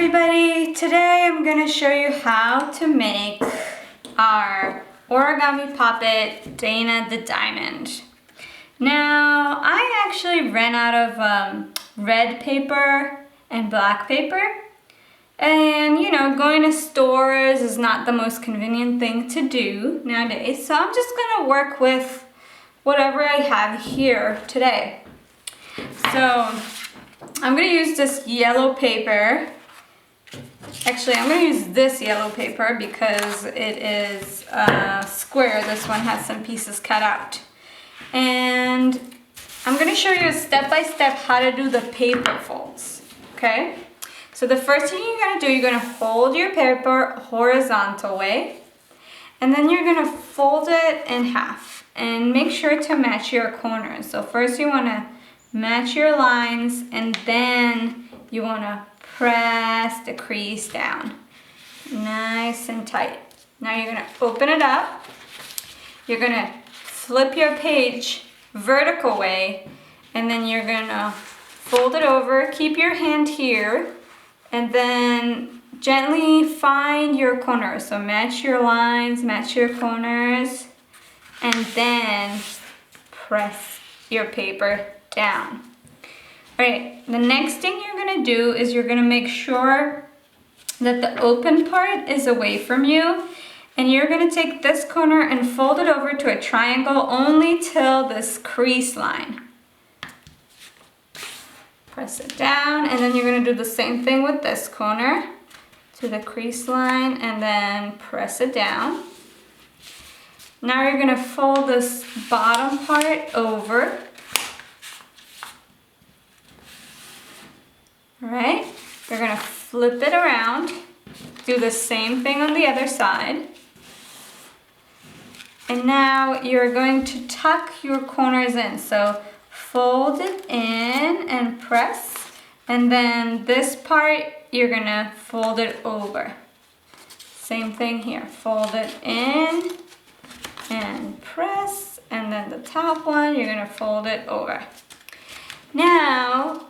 everybody, today I'm going to show you how to make our origami puppet Dinah the Diamond. Now I actually ran out of red paper and black paper, and you know, going to stores is not the most convenient thing to do nowadays, so I'm just going to work with whatever I have here today. So I'm going to use this yellow paper. Actually, I'm going to use this yellow paper because it is square. This one has some pieces cut out. And I'm going to show you step-by-step how to do the paper folds. Okay? So the first thing you're going to do, you're going to hold your paper horizontal way. And then you're going to fold it in half. And make sure to match your corners. So first you want to match your lines, and then you want to press the crease down nice and tight. Now you're going to open it up. You're going to flip your page vertical way, and then you're going to fold it over. Keep your hand here, and then gently find your corners. So match your lines, match your corners, and then press your paper down. Alright, the next thing you're going to do is you're going to make sure that the open part is away from you, and you're going to take this corner and fold it over to a triangle only till this crease line. Press it down, and then you're going to do the same thing with this corner to the crease line, and then press it down. Now you're going to fold this bottom part over. Alright, you're going to flip it around, do the same thing on the other side. And now you're going to tuck your corners in. So fold it in and press. And then this part, you're going to fold it over. Same thing here, fold it in and press. And then the top one, you're going to fold it over. Now,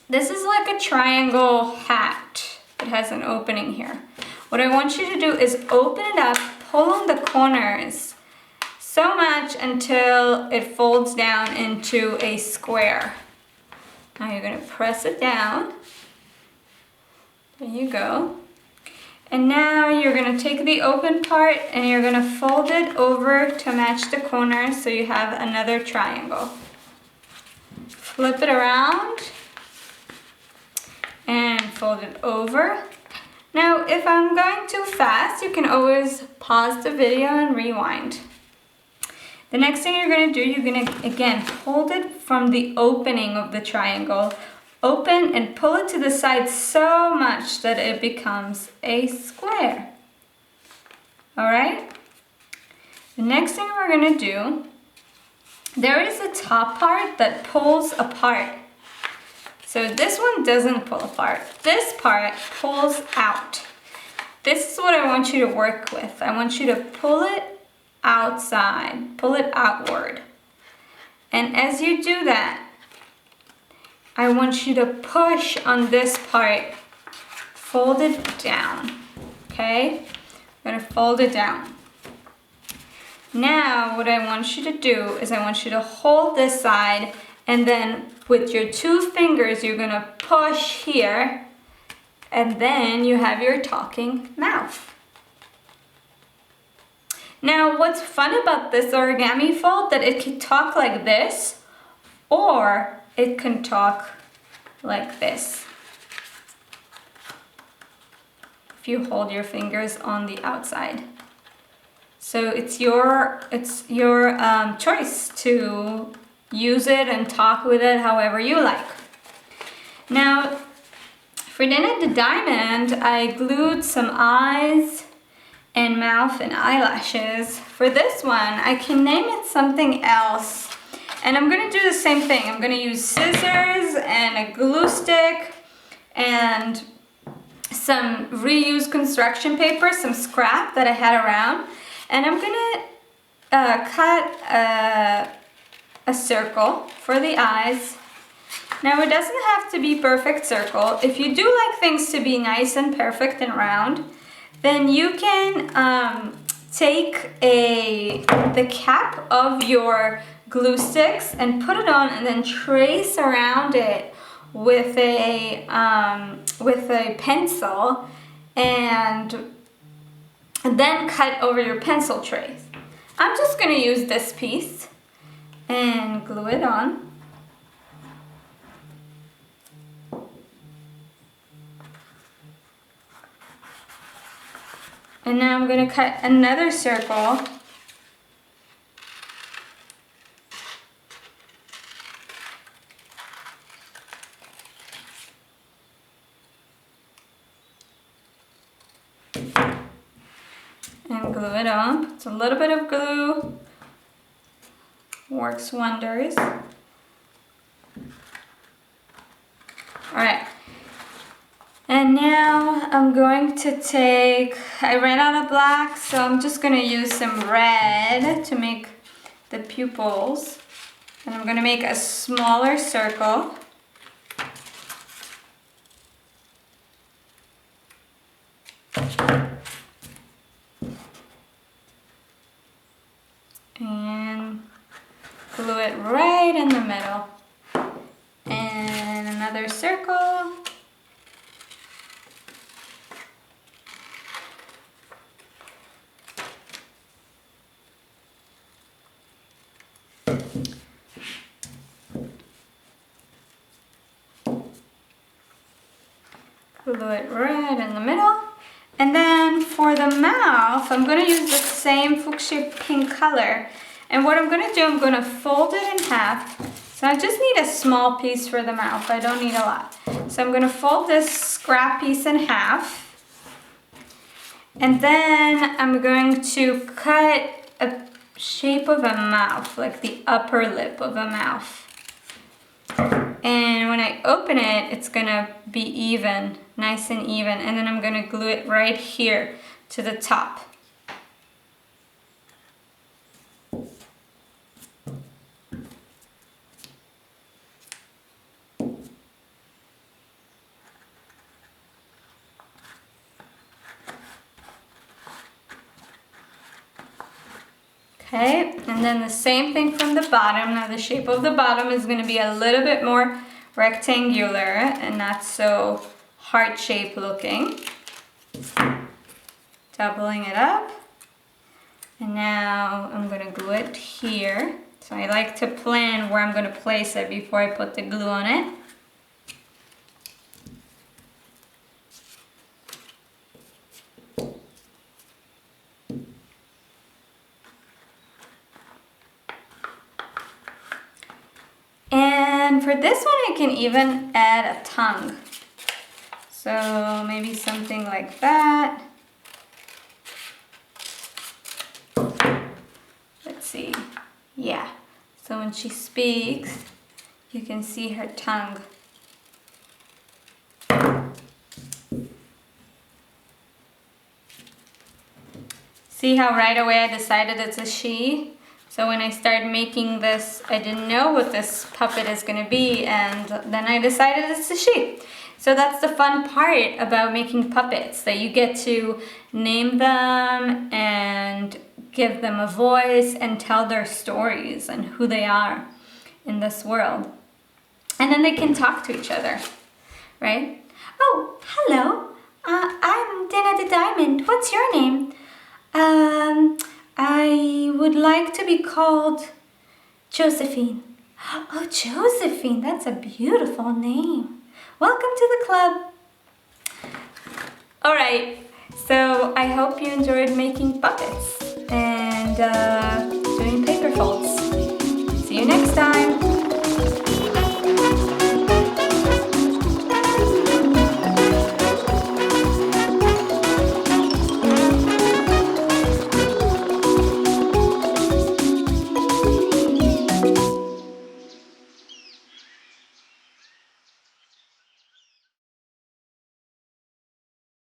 this is like a triangle hat. It has an opening here. What I want you to do is open it up, pull on the corners so much until it folds down into a square. Now you're going to press it down. There you go. And now you're going to take the open part and you're going to fold it over to match the corners so you have another triangle. Flip it around and fold it over. Now, if I'm going too fast, you can always pause the video and rewind. The next thing you're going to do, you're going to, again, hold it from the opening of the triangle, open and pull it to the side so much that it becomes a square. Alright? The next thing we're going to do, there is a top part that pulls apart. So this one doesn't pull apart. This part pulls out. This is what I want you to work with. I want you to pull it outside, pull it outward. And as you do that, I want you to push on this part. Fold it down, okay? I'm gonna fold it down. Now what I want you to do is I want you to hold this side, and then with your two fingers, you're gonna push here, and then you have your talking mouth. Now, what's fun about this origami fold, that it can talk like this, or it can talk like this. If you hold your fingers on the outside. So it's your choice to use it and talk with it however you like. Now, for Dinah the Diamond, I glued some eyes and mouth and eyelashes. For this one, I can name it something else. And I'm gonna do the same thing. I'm gonna use scissors and a glue stick and some reused construction paper, some scrap that I had around. And I'm gonna cut a circle for the eyes. Now it doesn't have to be perfect circle. If you do like things to be nice and perfect and round, then you can take the cap of your glue sticks and put it on and then trace around it with a pencil and then cut over your pencil trace. I'm just going to use this piece and glue it on. And now I'm going to cut another circle. And glue it on. It's a little bit of glue. Works wonders. Alright. And now I'm going to take, I ran out of black, so I'm just going to use some red to make the pupils. And I'm going to make a smaller circle. And glue it right in the middle. And another circle. Glue it right in the middle. And then for the mouth, I'm going to use the same fuchsia pink color. And what I'm going to do, I'm going to fold it in half. So I just need a small piece for the mouth. I don't need a lot. So I'm going to fold this scrap piece in half. And then I'm going to cut a shape of a mouth, like the upper lip of a mouth. And when I open it, it's going to be even, nice and even. And then I'm going to glue it right here to the top. Okay, and then the same thing from the bottom. Now the shape of the bottom is going to be a little bit more rectangular and not so heart-shaped looking. Doubling it up. And now I'm going to glue it here. So I like to plan where I'm going to place it before I put the glue on it. And for this one, I can even add a tongue. So maybe something like that. Let's see. Yeah. So when she speaks, you can see her tongue. See how right away I decided it's a she? So when I started making this, I didn't know what this puppet is going to be, and then I decided it's a she. So that's the fun part about making puppets, that you get to name them and give them a voice and tell their stories and who they are in this world. And then they can talk to each other, right? Oh, hello. I'm Dinah the Diamond. What's your name? I would like to be called Josephine. Oh, Josephine, that's a beautiful name. Welcome to the club. All right, so I hope you enjoyed making puppets. And